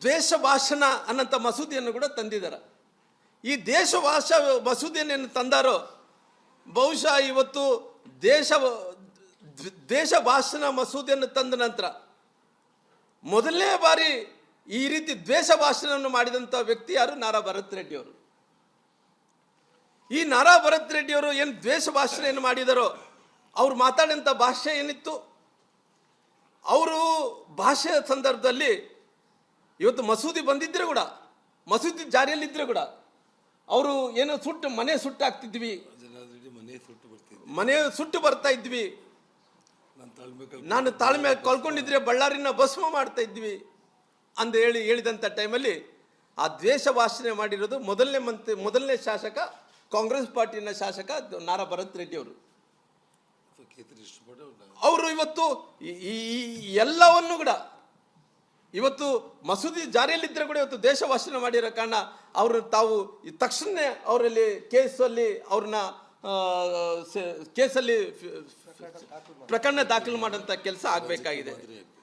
ದ್ವೇಷ ಭಾಷಣ ಅನ್ನಂಥ ಮಸೂದೆಯನ್ನು ಕೂಡ ತಂದಿದ್ದಾರೆ. ಈ ಮಸೂದೆಯನ್ನು ತಂದಾರೋ ಬಹುಶಃ ಇವತ್ತು ದೇಶ ಭಾಷಣ ಮಸೂದೆಯನ್ನು ತಂದ ನಂತರ ಮೊದಲನೇ ಬಾರಿ ಈ ರೀತಿ ದ್ವೇಷ ಭಾಷಣವನ್ನು ಮಾಡಿದಂಥ ವ್ಯಕ್ತಿ ಯಾರು? ನಾರಾ ಭರತ್ ರೆಡ್ಡಿ ಅವರು. ಈ ನಾರಾ ಭರತ್ ರೆಡ್ಡಿ ಅವರು ಏನು ದ್ವೇಷ ಭಾಷಣ ಏನು ಮಾಡಿದಾರೋ, ಅವ್ರು ಮಾತಾಡಿದಂಥ ಭಾಷೆ ಏನಿತ್ತು, ಅವರು ಭಾಷೆಯ ಸಂದರ್ಭದಲ್ಲಿ ಇವತ್ತು ಮಸೂದೆ ಬಂದಿದ್ರೆ ಕೂಡ, ಮಸೂದೆ ಜಾರಿಯಲ್ಲಿದ್ದರೆ ಕೂಡ ಅವರು ಏನೋ ಮನೆ ಸುಟ್ಟು ಹಾಕ್ತಿದ್ವಿ, ಮನೆ ಸುಟ್ಟು ಬರ್ತಾ ಇದ್ವಿ, ನಾನು ತಾಳ್ಮೆ ಕಳ್ಕೊಂಡಿದ್ರೆ ಬಳ್ಳಾರಿನ ಭಸ್ಮ ಮಾಡ್ತಾ ಇದ್ವಿ ಅಂತ ಹೇಳಿದಂಥ ಟೈಮಲ್ಲಿ ಆ ದ್ವೇಷ ಭಾಷಣ ಮಾಡಿರೋದು ಮೊದಲನೇ ಶಾಸಕ, ಕಾಂಗ್ರೆಸ್ ಪಾರ್ಟಿನ ಶಾಸಕ ನಾರಾ ಭರತ್ ರೆಡ್ಡಿ ಅವರು. ಅವರು ಇವತ್ತು ಈ ಎಲ್ಲವನ್ನು ಕೂಡ ಇವತ್ತು ಮಸೂದೆ ಜಾರಿಯಲ್ಲಿದ್ದರೆ ಕೂಡ ಇವತ್ತು ದೇಶ ಭಾಷಣ ಮಾಡಿರೋ ಕಾರಣ ಅವರು ತಾವು ತಕ್ಷಣ ಅವರಲ್ಲಿ ಕೇಸಲ್ಲಿ ಪ್ರಕರಣ ದಾಖಲು ಮಾಡೋಂಥ ಕೆಲಸ ಆಗಬೇಕಾಗಿದೆ.